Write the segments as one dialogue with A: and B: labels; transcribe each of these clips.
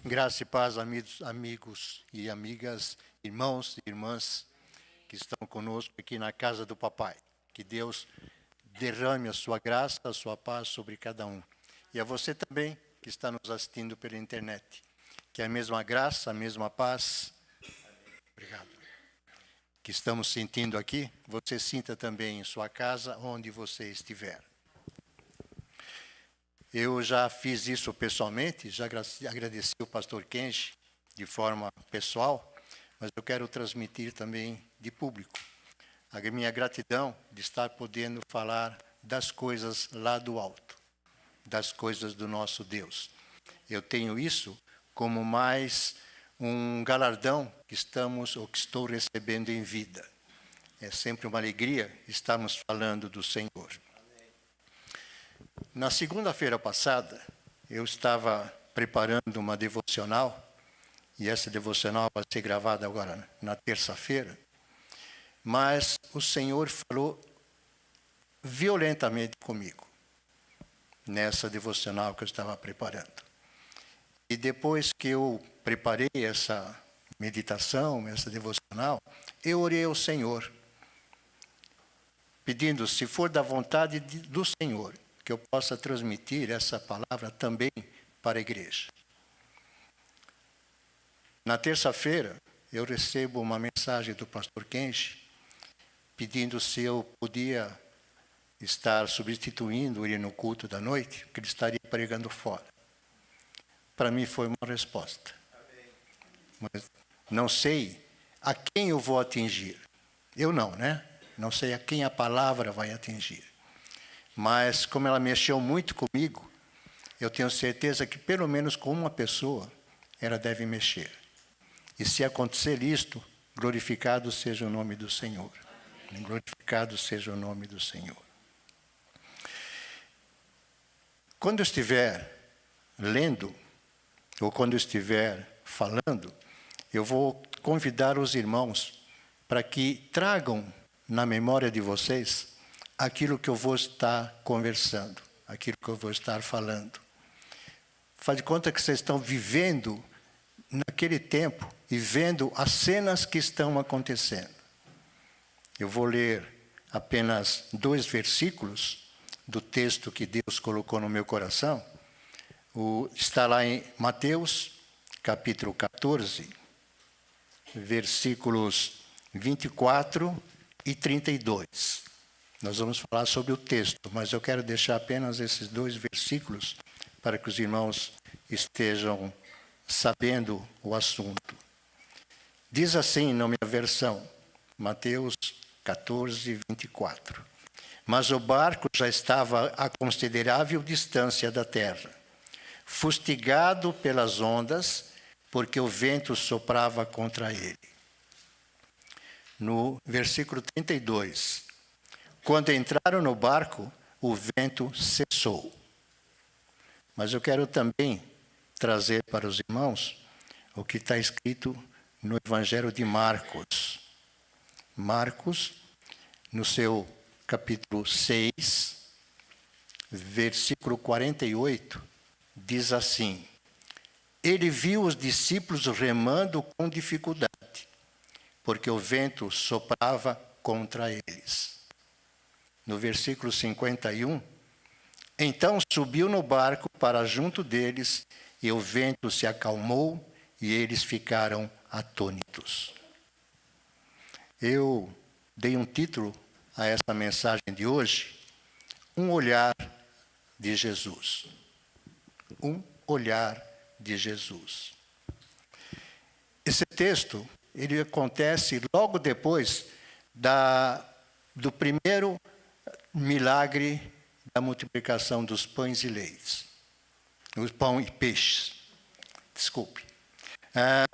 A: Graça e paz, amigos e amigas, irmãos e irmãs que estão conosco aqui na casa do Papai. Que Deus derrame a sua graça, a sua paz sobre cada um. E a você também que está nos assistindo pela internet. Que a mesma graça, a mesma paz, obrigado, que estamos sentindo aqui, você sinta também em sua casa, onde você estiver. Eu já fiz isso pessoalmente, já agradeci o pastor Kenji de forma pessoal, mas eu quero transmitir também de público. A minha gratidão de estar podendo falar das coisas lá do alto, das coisas do nosso Deus. Eu tenho isso como mais um galardão que estou recebendo em vida. É sempre uma alegria estarmos falando do Senhor. Na segunda-feira passada, eu estava preparando uma devocional, e essa devocional vai ser gravada agora na terça-feira, mas o Senhor falou violentamente comigo, nessa devocional que eu estava preparando. E depois que eu preparei essa meditação, essa devocional, eu orei ao Senhor, pedindo, se for da vontade do Senhor, que eu possa transmitir essa palavra também para a igreja. Na terça-feira, eu recebo uma mensagem do pastor Kenji, pedindo se eu podia estar substituindo ele no culto da noite, que ele estaria pregando fora. Para mim foi uma resposta. Mas não sei a quem eu vou atingir. Eu não, né? Não sei a quem a palavra vai atingir. Mas, como ela mexeu muito comigo, eu tenho certeza que, pelo menos com uma pessoa, ela deve mexer. E se acontecer isto, glorificado seja o nome do Senhor. Glorificado seja o nome do Senhor. Quando eu estiver lendo, ou quando eu estiver falando, eu vou convidar os irmãos para que tragam na memória de vocês aquilo que eu vou estar conversando, aquilo que eu vou estar falando. Faz de conta que vocês estão vivendo naquele tempo e vendo as cenas que estão acontecendo. Eu vou ler apenas 2 versículos do texto que Deus colocou no meu coração. Está lá em Mateus, capítulo 14, versículos 24 e 32. Nós vamos falar sobre o texto, mas eu quero deixar apenas esses 2 versículos para que os irmãos estejam sabendo o assunto. Diz assim na minha versão, Mateus 14, 24. Mas o barco já estava a considerável distância da terra, fustigado pelas ondas, porque o vento soprava contra ele. No versículo 32. Quando entraram no barco, o vento cessou. Mas eu quero também trazer para os irmãos o que está escrito no Evangelho de Marcos. Marcos, no seu capítulo 6, versículo 48, diz assim: ele viu os discípulos remando com dificuldade, porque o vento soprava contra eles. No versículo 51, então subiu no barco para junto deles, e o vento se acalmou, e eles ficaram atônitos. Eu dei um título a essa mensagem de hoje, Um Olhar de Jesus. Um Olhar de Jesus. Esse texto, ele acontece logo depois do primeiro milagre da multiplicação dos pães e leites. Os pão e peixes. Desculpe.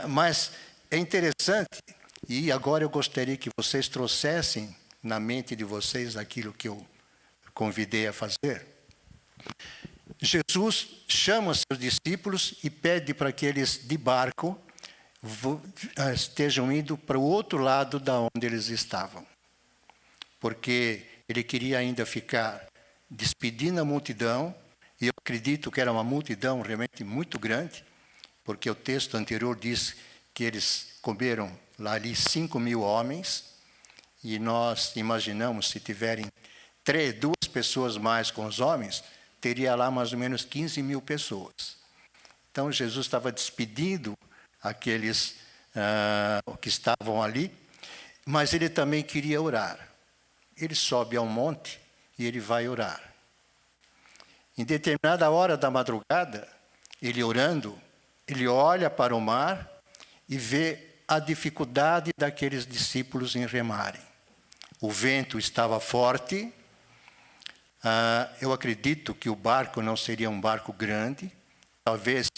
A: Mas é interessante, e agora eu gostaria que vocês trouxessem na mente de vocês aquilo que eu convidei a fazer. Jesus chama seus discípulos e pede para que eles, de barco, estejam indo para o outro lado da onde eles estavam. Porque ele queria ainda ficar despedindo a multidão, e eu acredito que era uma multidão realmente muito grande, porque o texto anterior diz que eles comeram lá ali 5.000 homens, e nós imaginamos, se tiverem 2 pessoas mais com os homens, teria lá mais ou menos 15.000 pessoas. Então, Jesus estava despedindo aqueles que estavam ali, mas ele também queria orar. Ele sobe ao monte e ele vai orar. Em determinada hora da madrugada, ele orando, ele olha para o mar e vê a dificuldade daqueles discípulos em remarem. O vento estava forte. Eu acredito que o barco não seria um barco grande. Talvez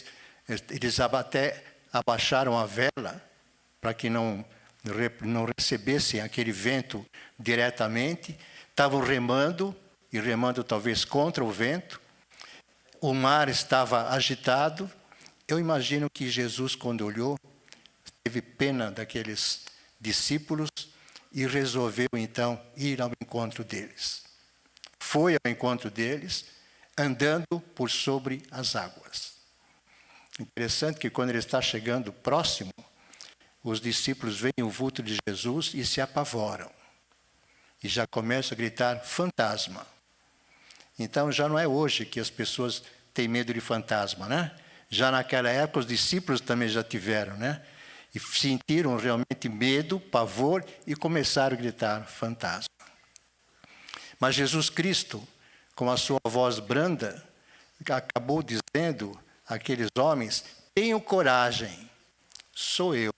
A: eles até abaixaram a vela para que não recebessem aquele vento diretamente. Estavam remando, e remando talvez contra o vento. O mar estava agitado. Eu imagino que Jesus, quando olhou, teve pena daqueles discípulos e resolveu, então, ir ao encontro deles. Foi ao encontro deles, andando por sobre as águas. Interessante que quando ele está chegando próximo, os discípulos veem o vulto de Jesus e se apavoram. E já começam a gritar, fantasma. Então, já não é hoje que as pessoas têm medo de fantasma, né? Já naquela época, os discípulos também já tiveram, né? E sentiram realmente medo, pavor, e começaram a gritar, fantasma. Mas Jesus Cristo, com a sua voz branda, acabou dizendo àqueles homens, tenham coragem, sou eu.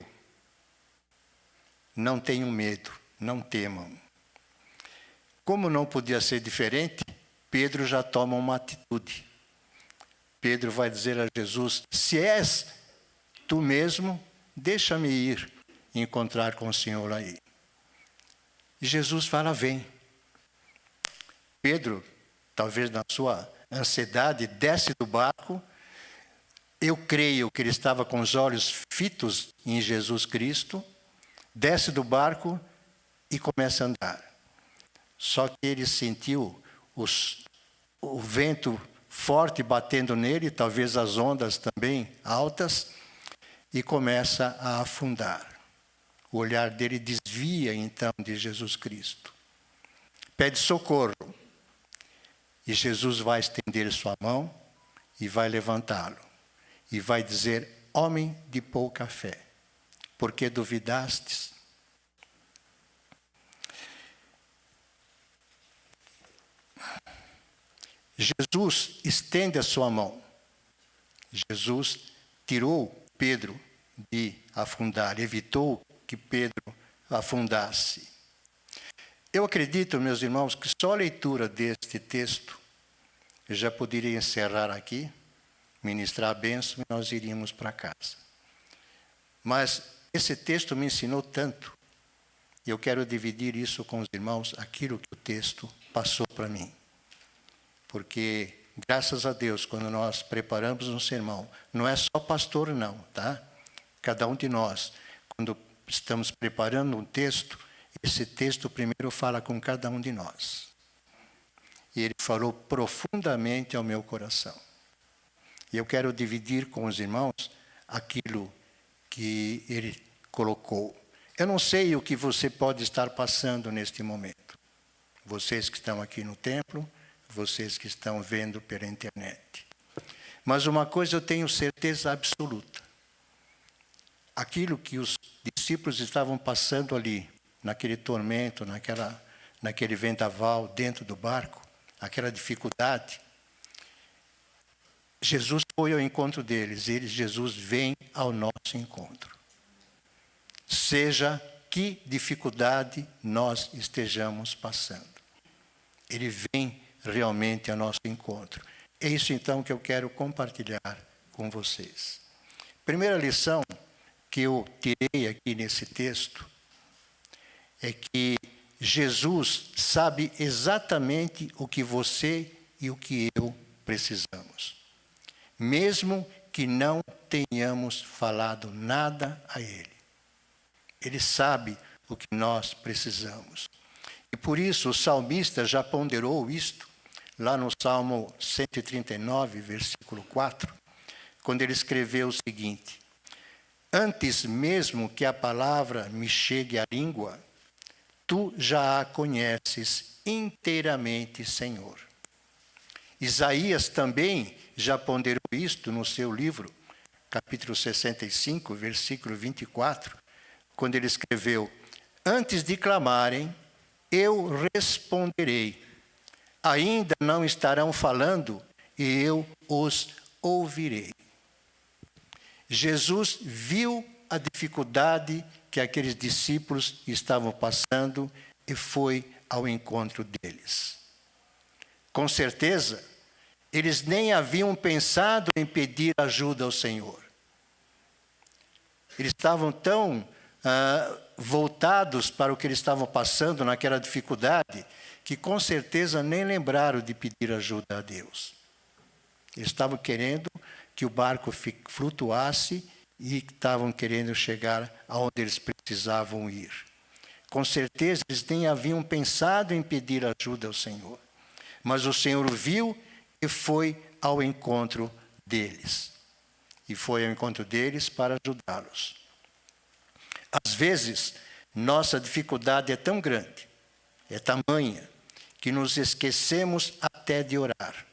A: Não tenham medo, não temam. Como não podia ser diferente, Pedro já toma uma atitude. Pedro vai dizer a Jesus, se és tu mesmo, deixa-me ir encontrar com o Senhor aí. E Jesus fala, vem. Pedro, talvez na sua ansiedade, desce do barco. Eu creio que ele estava com os olhos fitos em Jesus Cristo. Desce do barco e começa a andar. Só que ele sentiu o vento forte batendo nele, talvez as ondas também altas, e começa a afundar. O olhar dele desvia, então, de Jesus Cristo. Pede socorro. E Jesus vai estender sua mão e vai levantá-lo. E vai dizer, homem de pouca fé, por que duvidastes? Jesus estende a sua mão. Jesus tirou Pedro de afundar, evitou que Pedro afundasse. Eu acredito, meus irmãos, que só a leitura deste texto, eu já poderia encerrar aqui, ministrar a bênção e nós iríamos para casa. Mas esse texto me ensinou tanto, e eu quero dividir isso com os irmãos, aquilo que o texto passou para mim. Porque, graças a Deus, quando nós preparamos um sermão, não é só pastor não, tá? Cada um de nós, quando estamos preparando um texto, esse texto primeiro fala com cada um de nós. E ele falou profundamente ao meu coração. E eu quero dividir com os irmãos aquilo que ele colocou. Eu não sei o que você pode estar passando neste momento. Vocês que estão aqui no templo, vocês que estão vendo pela internet. Mas uma coisa eu tenho certeza absoluta. Aquilo que os discípulos estavam passando ali, naquele tormento, naquele vendaval dentro do barco, aquela dificuldade, Jesus foi ao encontro deles. Jesus vem ao nosso encontro. Seja que dificuldade nós estejamos passando. Ele vem realmente ao nosso encontro. É isso então que eu quero compartilhar com vocês. Primeira lição que eu tirei aqui nesse texto é que Jesus sabe exatamente o que você e o que eu precisamos. Mesmo que não tenhamos falado nada a Ele. Ele sabe o que nós precisamos. E por isso o salmista já ponderou isto, lá no Salmo 139, versículo 4, quando ele escreveu o seguinte: antes mesmo que a palavra me chegue à língua, tu já a conheces inteiramente, Senhor. Isaías também já ponderou isto no seu livro, capítulo 65, versículo 24, quando ele escreveu: antes de clamarem, eu responderei. Ainda não estarão falando e eu os ouvirei. Jesus viu a dificuldade que aqueles discípulos estavam passando e foi ao encontro deles. Com certeza, eles nem haviam pensado em pedir ajuda ao Senhor. Eles estavam tão voltados para o que eles estavam passando naquela dificuldade, que com certeza nem lembraram de pedir ajuda a Deus. Eles estavam querendo que o barco flutuasse e estavam querendo chegar aonde eles precisavam ir. Com certeza eles nem haviam pensado em pedir ajuda ao Senhor. Mas o Senhor viu e foi ao encontro deles. E foi ao encontro deles para ajudá-los. Às vezes, nossa dificuldade é tão grande, é tamanha, que nos esquecemos até de orar.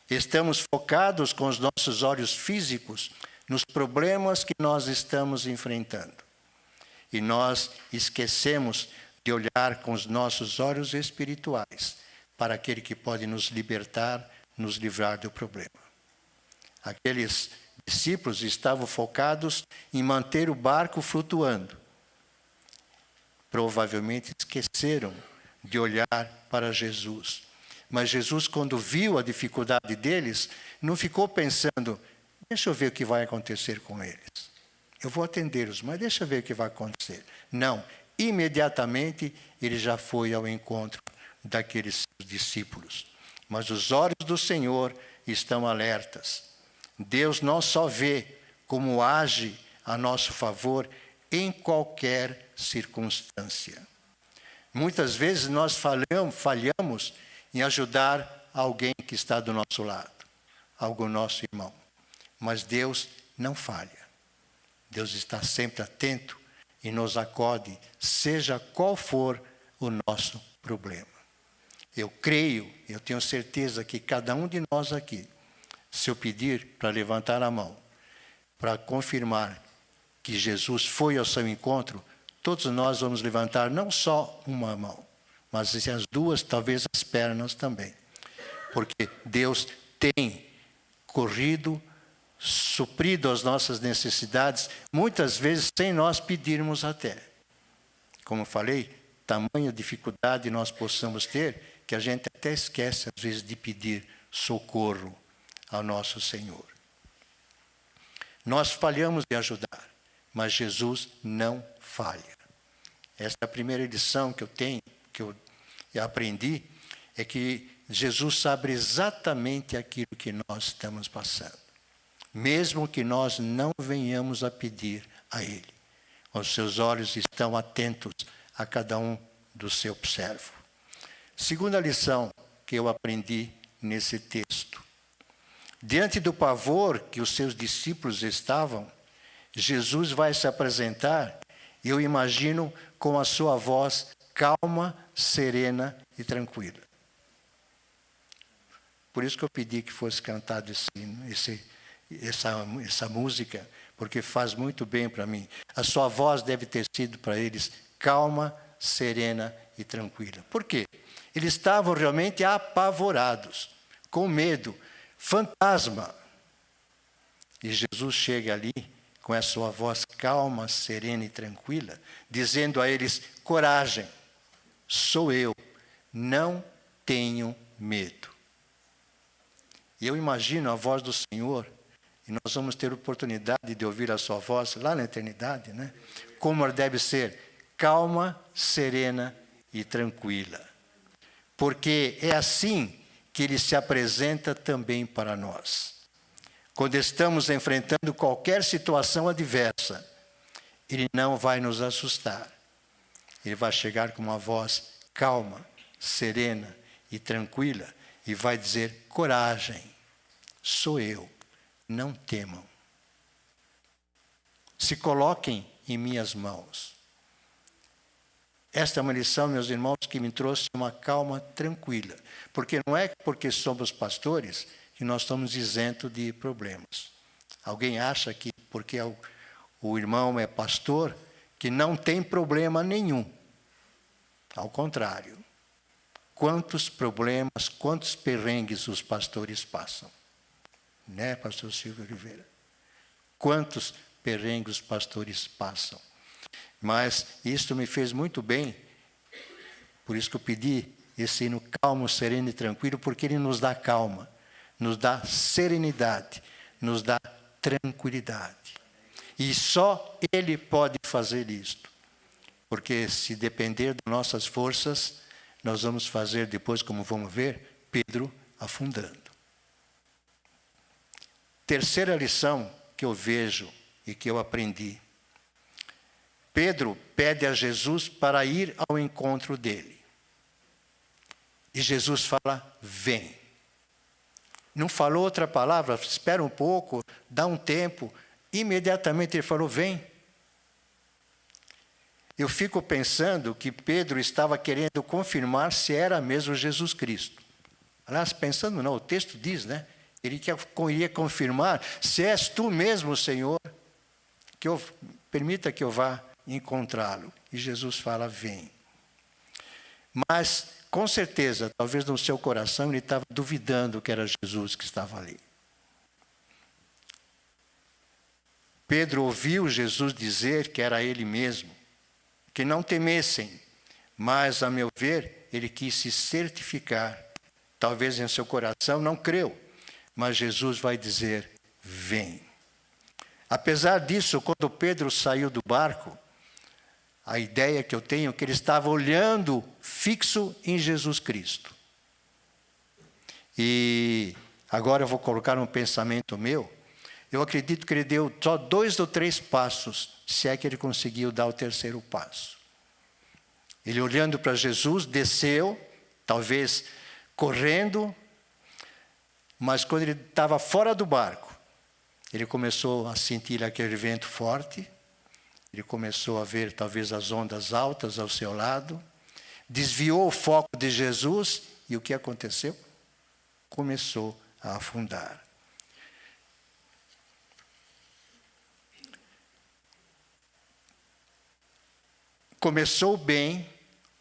A: Estamos focados com os nossos olhos físicos nos problemas que nós estamos enfrentando. E nós esquecemos de olhar com os nossos olhos espirituais para aquele que pode nos libertar, nos livrar do problema. Aqueles discípulos estavam focados em manter o barco flutuando. Provavelmente esqueceram de olhar para Jesus. Mas Jesus, quando viu a dificuldade deles, não ficou pensando: deixa eu ver o que vai acontecer com eles. Eu vou atendê-los, mas deixa eu ver o que vai acontecer. Não, imediatamente ele já foi ao encontro daqueles discípulos. Mas os olhos do Senhor estão alertas. Deus não só vê como age a nosso favor em qualquer circunstância. Muitas vezes nós falhamos em ajudar alguém que está do nosso lado, algum nosso irmão. Mas Deus não falha. Deus está sempre atento e nos acode, seja qual for o nosso problema. Eu creio, eu tenho certeza que cada um de nós aqui, se eu pedir para levantar a mão, para confirmar que Jesus foi ao seu encontro, todos nós vamos levantar não só uma mão, mas as duas, talvez as pernas também. Porque Deus tem corrido, suprido as nossas necessidades, muitas vezes sem nós pedirmos até. Como eu falei, tamanha dificuldade nós possamos ter, que a gente até esquece às vezes de pedir socorro ao nosso Senhor. Nós falhamos em ajudar, mas Jesus não falha. Essa é a primeira lição que eu tenho, que eu aprendi, é que Jesus sabe exatamente aquilo que nós estamos passando. Mesmo que nós não venhamos a pedir a Ele. Os seus olhos estão atentos a cada um do seu servo. Segunda lição que eu aprendi nesse texto. Diante do pavor que os seus discípulos estavam, Jesus vai se apresentar, eu imagino, com a sua voz calma, serena e tranquila. Por isso que eu pedi que fosse cantado essa música, porque faz muito bem para mim. A sua voz deve ter sido para eles calma, serena e tranquila. Por quê? Eles estavam realmente apavorados, com medo, fantasma. E Jesus chega ali com a sua voz calma, serena e tranquila, dizendo a eles: coragem, sou eu, não tenham medo. E eu imagino a voz do Senhor, e nós vamos ter oportunidade de ouvir a sua voz lá na eternidade, né? Como ela deve ser, calma, serena e tranquila. Porque é assim que Ele se apresenta também para nós. Quando estamos enfrentando qualquer situação adversa, Ele não vai nos assustar. Ele vai chegar com uma voz calma, serena e tranquila e vai dizer: coragem, sou eu, não temam. Se coloquem em minhas mãos. Esta é uma lição, meus irmãos, que me trouxe uma calma tranquila. Porque não é porque somos pastores que nós estamos isentos de problemas. Alguém acha que porque o irmão é pastor, que não tem problema nenhum. Ao contrário. Quantos problemas, quantos perrengues os pastores passam. Né, pastor Silvio Oliveira? Quantos perrengues os pastores passam. Mas isto me fez muito bem. Por isso que eu pedi esse hino calmo, sereno e tranquilo, porque ele nos dá calma, nos dá serenidade, nos dá tranquilidade. E só Ele pode fazer isto. Porque se depender das nossas forças, nós vamos fazer depois, como vamos ver, Pedro afundando. Terceira lição que eu vejo e que eu aprendi. Pedro pede a Jesus para ir ao encontro dele. E Jesus fala, vem. Não falou outra palavra, espera um pouco, dá um tempo. Imediatamente ele falou, vem. Eu fico pensando que Pedro estava querendo confirmar se era mesmo Jesus Cristo. Aliás, pensando não, o texto diz, né? Ele iria confirmar, se és tu mesmo, Senhor, permita que eu vá encontrá-lo. E Jesus fala, vem. Mas, com certeza, talvez no seu coração ele estava duvidando que era Jesus que estava ali. Pedro ouviu Jesus dizer que era ele mesmo, que não temessem, mas, a meu ver, ele quis se certificar. Talvez em seu coração não creu, mas Jesus vai dizer, vem. Apesar disso, quando Pedro saiu do barco, a ideia que eu tenho é que ele estava olhando fixo em Jesus Cristo. E agora eu vou colocar um pensamento meu. Eu acredito que ele deu só 2 ou 3 passos, se é que ele conseguiu dar o terceiro passo. Ele olhando para Jesus, desceu, talvez correndo, mas quando ele estava fora do barco, ele começou a sentir aquele vento forte, ele começou a ver talvez as ondas altas ao seu lado, desviou o foco de Jesus e o que aconteceu? Começou a afundar. Começou bem,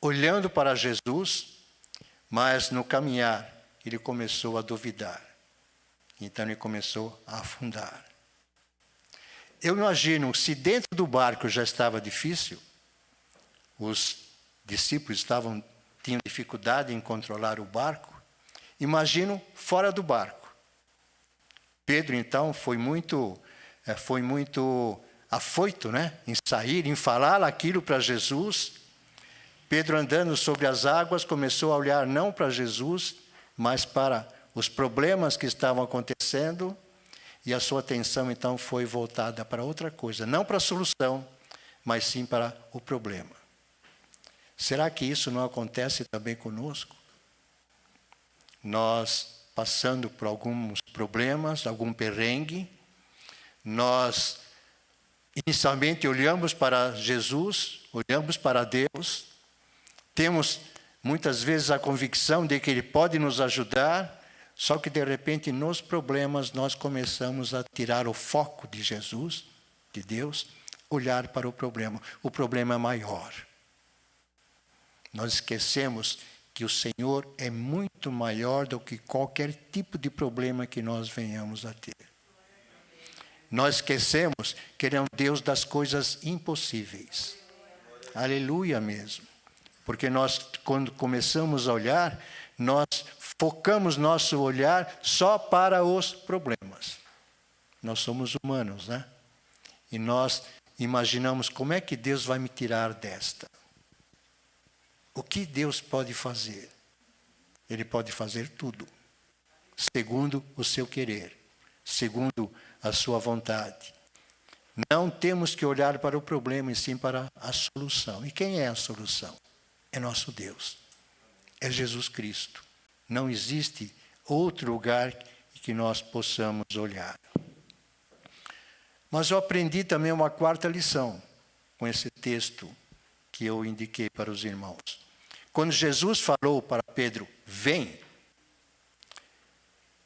A: olhando para Jesus, mas no caminhar ele começou a duvidar. Então ele começou a afundar. Eu imagino, se dentro do barco já estava difícil, os discípulos tinham dificuldade em controlar o barco, imagino fora do barco. Pedro, então, foi muito afoito, né? Em sair, em falar aquilo para Jesus. Pedro, andando sobre as águas, começou a olhar não para Jesus, mas para os problemas que estavam acontecendo, e a sua atenção, então, foi voltada para outra coisa. Não para a solução, mas sim para o problema. Será que isso não acontece também conosco? Nós, passando por alguns problemas, algum perrengue, nós, inicialmente, olhamos para Jesus, olhamos para Deus, temos, muitas vezes, a convicção de que Ele pode nos ajudar, só que, de repente, nos problemas, nós começamos a tirar o foco de Jesus, de Deus, olhar para o problema. O problema é maior. Nós esquecemos que o Senhor é muito maior do que qualquer tipo de problema que nós venhamos a ter. Nós esquecemos que Ele é um Deus das coisas impossíveis. Aleluia mesmo. Porque nós, quando começamos a olhar, nós focamos nosso olhar só para os problemas. Nós somos humanos, né? E nós imaginamos como é que Deus vai me tirar desta. O que Deus pode fazer? Ele pode fazer tudo, segundo o seu querer, segundo a sua vontade. Não temos que olhar para o problema, e sim para a solução. E quem é a solução? É nosso Deus. É Jesus Cristo. Não existe outro lugar que nós possamos olhar. Mas eu aprendi também uma quarta lição com esse texto que eu indiquei para os irmãos. Quando Jesus falou para Pedro, vem,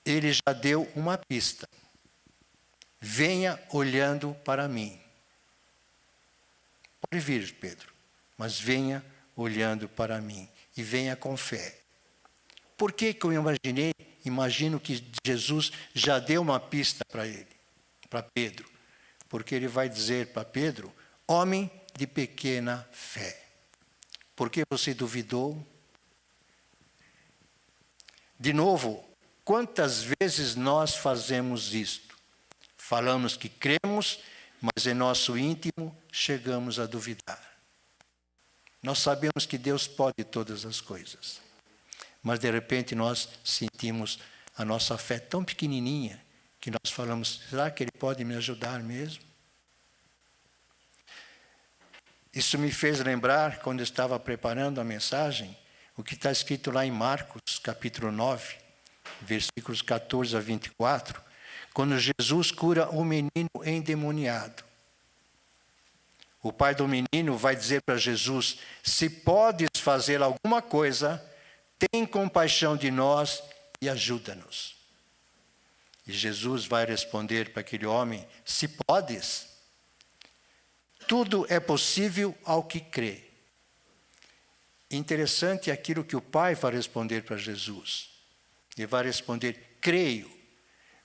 A: ele já deu uma pista. Venha olhando para mim. Pode vir, Pedro, mas venha olhando para mim e venha com fé. Por que que eu imagino que Jesus já deu uma pista para ele, para Pedro? Porque ele vai dizer para Pedro, homem de pequena fé. Por que você duvidou? De novo, quantas vezes nós fazemos isto? Falamos que cremos, mas em nosso íntimo chegamos a duvidar. Nós sabemos que Deus pode todas as coisas, mas de repente nós sentimos a nossa fé tão pequenininha que nós falamos, será que Ele pode me ajudar mesmo? Isso me fez lembrar, quando eu estava preparando a mensagem, o que está escrito lá em Marcos, capítulo 9, versículos 14 a 24, quando Jesus cura um menino endemoniado. O pai do menino vai dizer para Jesus, se podes fazer alguma coisa, tem compaixão de nós e ajuda-nos. E Jesus vai responder para aquele homem, se podes, tudo é possível ao que crê. Interessante aquilo que o pai vai responder para Jesus. Ele vai responder, creio,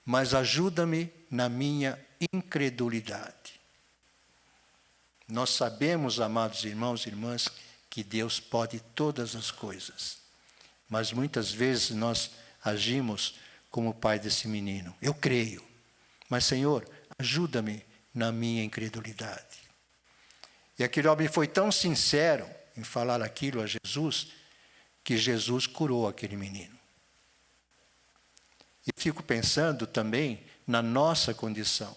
A: mas ajuda-me na minha incredulidade. Nós sabemos, amados irmãos e irmãs, que Deus pode todas as coisas. Mas muitas vezes nós agimos como o pai desse menino. Eu creio, mas Senhor, ajuda-me na minha incredulidade. E aquele homem foi tão sincero em falar aquilo a Jesus, que Jesus curou aquele menino. E fico pensando também na nossa condição.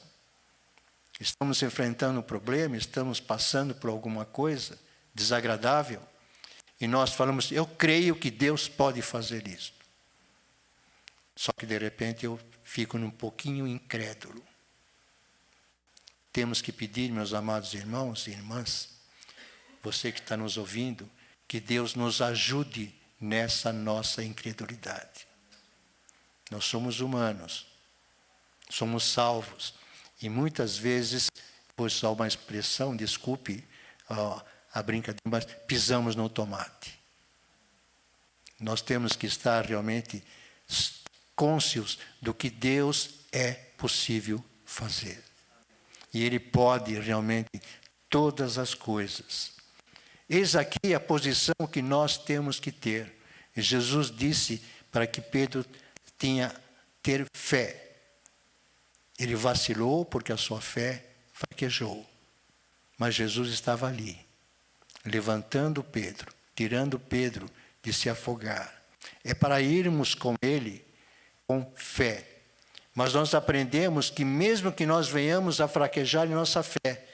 A: Estamos enfrentando um problema, estamos passando por alguma coisa desagradável, e nós falamos, eu creio que Deus pode fazer isso. Só que de repente eu fico um pouquinho incrédulo. Temos que pedir, meus amados irmãos e irmãs, você que está nos ouvindo, que Deus nos ajude nessa nossa incredulidade. Nós somos humanos, somos salvos, e muitas vezes, vou usar uma expressão, desculpe a brincadeira, mas pisamos no tomate. Nós temos que estar realmente cônscios do que Deus é possível fazer. E Ele pode realmente todas as coisas. Eis aqui a posição que nós temos que ter. E Jesus disse para que Pedro ter fé. Ele vacilou porque a sua fé fraquejou. Mas Jesus estava ali, levantando Pedro, tirando Pedro de se afogar. É para irmos com Ele com fé. Mas nós aprendemos que mesmo que nós venhamos a fraquejar em nossa fé,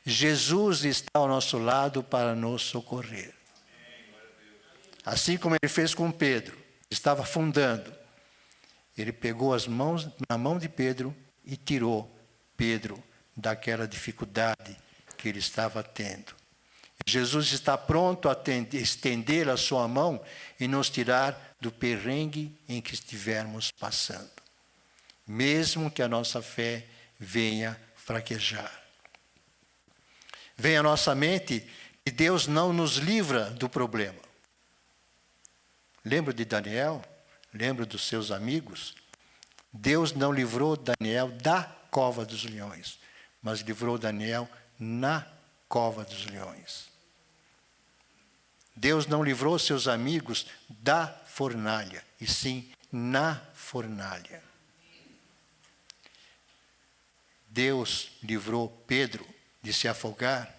A: Jesus está ao nosso lado para nos socorrer. Assim como Ele fez com Pedro, estava afundando. Ele pegou na mão de Pedro e tirou Pedro daquela dificuldade que ele estava tendo. Jesus está pronto a estender a sua mão e nos tirar do perrengue em que estivermos passando, mesmo que a nossa fé venha fraquejar. Vem à nossa mente que Deus não nos livra do problema. Lembra de Daniel? Lembra dos seus amigos? Deus não livrou Daniel da cova dos leões, mas livrou Daniel na cova dos leões. Deus não livrou seus amigos da fornalha, e sim na fornalha. Deus livrou Pedro de se afogar,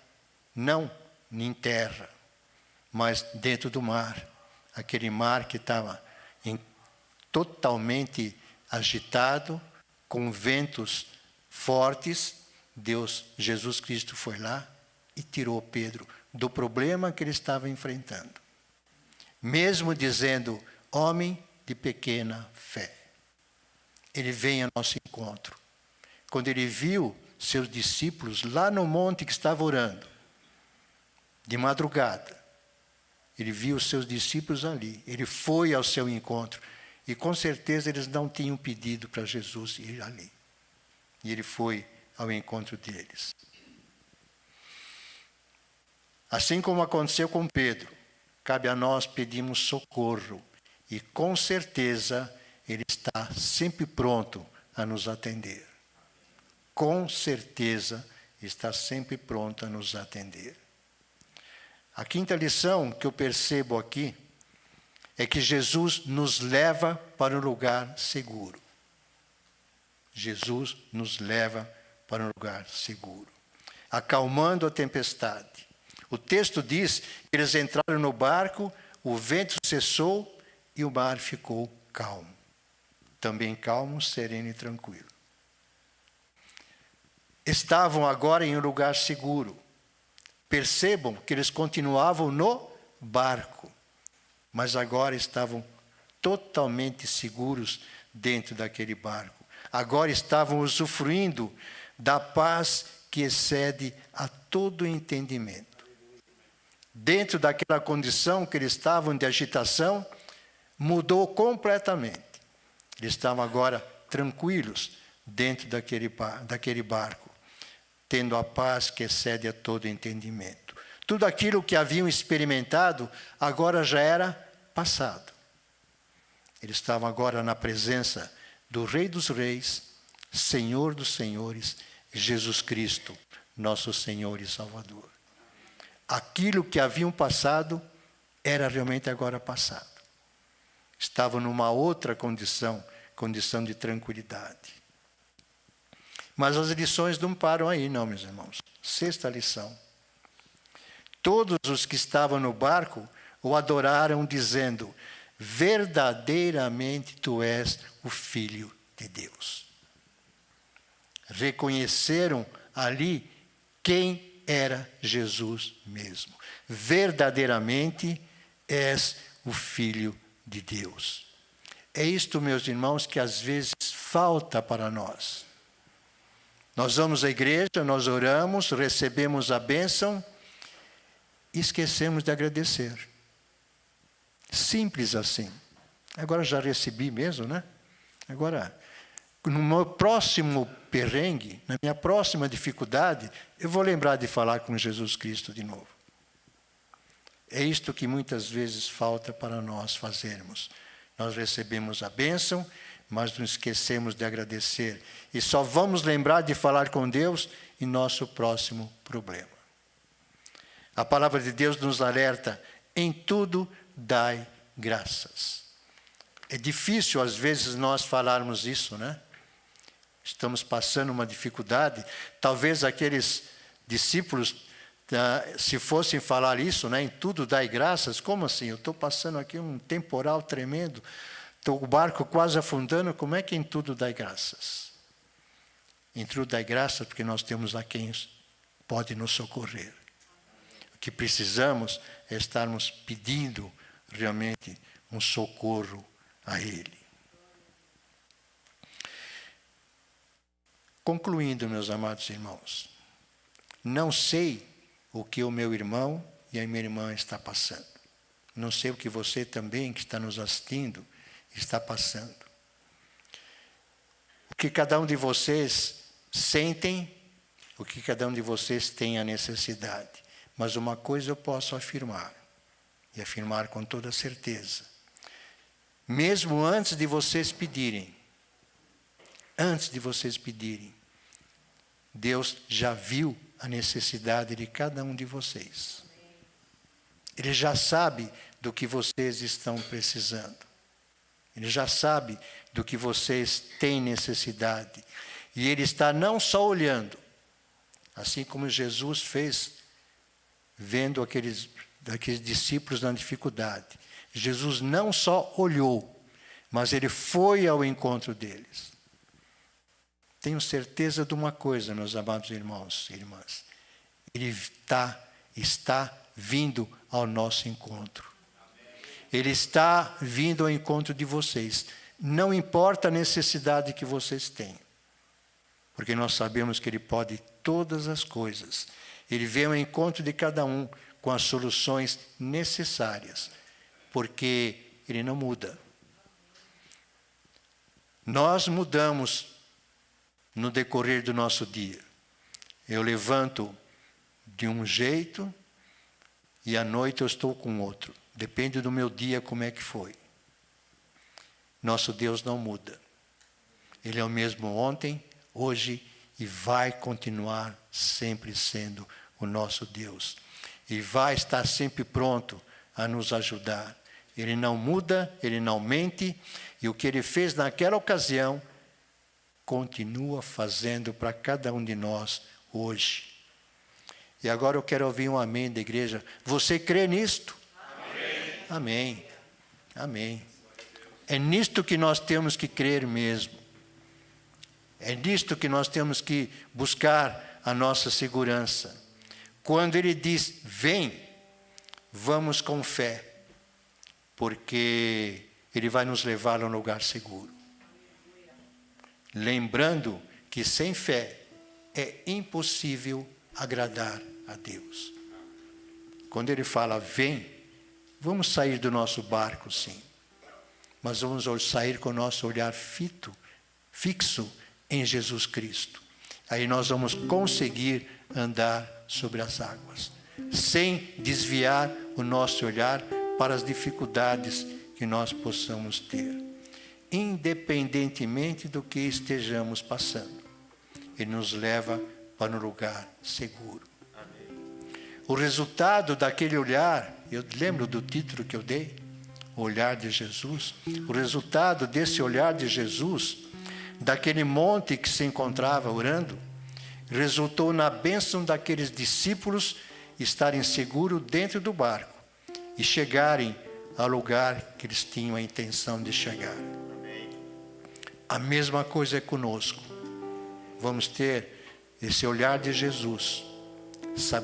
A: não em terra, mas dentro do mar. Aquele mar que estava totalmente agitado, com ventos fortes. Jesus Cristo foi lá e tirou Pedro do problema que ele estava enfrentando. Mesmo dizendo, homem de pequena fé. Ele vem ao nosso encontro. Quando ele viu seus discípulos lá no monte que estava orando, de madrugada. Ele viu os seus discípulos ali. Ele foi ao seu encontro. E com certeza eles não tinham pedido para Jesus ir ali. E ele foi ao encontro deles. Assim como aconteceu com Pedro, cabe a nós pedirmos socorro. E com certeza ele está sempre pronto a nos atender. Com certeza está sempre pronto a nos atender. A quinta lição que eu percebo aqui é que Jesus nos leva para um lugar seguro. Jesus nos leva para um lugar seguro, acalmando a tempestade. O texto diz que eles entraram no barco, o vento cessou e o mar ficou calmo. Também calmo, sereno e tranquilo. Estavam agora em um lugar seguro. Percebam que eles continuavam no barco, mas agora estavam totalmente seguros dentro daquele barco. Agora estavam usufruindo da paz que excede a todo entendimento. Dentro daquela condição que eles estavam de agitação, mudou completamente. Eles estavam agora tranquilos dentro daquele barco, tendo a paz que excede a todo entendimento. Tudo aquilo que haviam experimentado agora já era passado. Eles estavam agora na presença do Rei dos Reis, Senhor dos Senhores, Jesus Cristo, nosso Senhor e Salvador. Aquilo que haviam passado era realmente agora passado. Estavam numa outra condição de tranquilidade. Mas as lições não param aí, não, meus irmãos. Sexta lição. Todos os que estavam no barco o adoraram, dizendo: verdadeiramente tu és o Filho de Deus. Reconheceram ali quem era Jesus mesmo. Verdadeiramente és o Filho de Deus. É isto, meus irmãos, que às vezes falta para nós. Nós vamos à igreja, nós oramos, recebemos a bênção e esquecemos de agradecer. Simples assim. Agora já recebi mesmo, né? Agora, no meu próximo perrengue, na minha próxima dificuldade, eu vou lembrar de falar com Jesus Cristo de novo. É isto que muitas vezes falta para nós fazermos. Nós recebemos a bênção, mas nos esquecemos de agradecer. E só vamos lembrar de falar com Deus em nosso próximo problema. A palavra de Deus nos alerta: em tudo dai graças. É difícil às vezes nós falarmos isso, né? Estamos passando uma dificuldade. Talvez aqueles discípulos, se fossem falar isso, né, em tudo dai graças, como assim? Eu estou passando aqui um temporal tremendo, estou o barco quase afundando, como é que em tudo dai graças? Em tudo dai graças porque nós temos a quem pode nos socorrer. O que precisamos é estarmos pedindo realmente um socorro a Ele. Concluindo, meus amados irmãos, não sei o que o meu irmão e a minha irmã está passando. Não sei o que você também, que está nos assistindo, está passando. O que cada um de vocês sentem, o que cada um de vocês tem a necessidade. Mas uma coisa eu posso afirmar, e afirmar com toda certeza. Mesmo antes de vocês pedirem, Deus já viu a necessidade de cada um de vocês. Ele já sabe do que vocês estão precisando. Ele já sabe do que vocês têm necessidade. E Ele está não só olhando, assim como Jesus fez, vendo aqueles discípulos na dificuldade. Jesus não só olhou, mas Ele foi ao encontro deles. Tenho certeza de uma coisa, meus amados irmãos e irmãs. Ele está vindo ao nosso encontro. Ele está vindo ao encontro de vocês. Não importa a necessidade que vocês têm. porque nós sabemos que Ele pode todas as coisas. Ele vem ao encontro de cada um com as soluções necessárias, porque Ele não muda. Nós mudamos no decorrer do nosso dia. Eu levanto de um jeito e à noite eu estou com outro. Depende do meu dia como é que foi. Nosso Deus não muda. Ele é o mesmo ontem, hoje e vai continuar sempre sendo o nosso Deus. E vai estar sempre pronto a nos ajudar. Ele não muda, Ele não mente, e o que Ele fez naquela ocasião, continua fazendo para cada um de nós hoje. E agora eu quero ouvir um amém da igreja. Você crê nisto? Amém. Amém. Amém. É nisto que nós temos que crer mesmo. É nisto que nós temos que buscar a nossa segurança. Quando Ele diz, vem, vamos com fé, porque Ele vai nos levar a um lugar seguro. Lembrando que sem fé é impossível agradar a Deus. Quando Ele fala, vem, vamos sair do nosso barco, sim. Mas vamos sair com o nosso olhar fixo em Jesus Cristo. Aí nós vamos conseguir andar sobre as águas, sem desviar o nosso olhar para as dificuldades que nós possamos ter. Independentemente do que estejamos passando, Ele nos leva para um lugar seguro. Amém. O resultado daquele olhar, eu lembro do título que eu dei, o olhar de Jesus. O resultado desse olhar de Jesus, daquele monte que se encontrava orando, resultou na bênção daqueles discípulos estarem seguros dentro do barco e chegarem ao lugar que eles tinham a intenção de chegar. A mesma coisa é conosco. Vamos ter esse olhar de Jesus,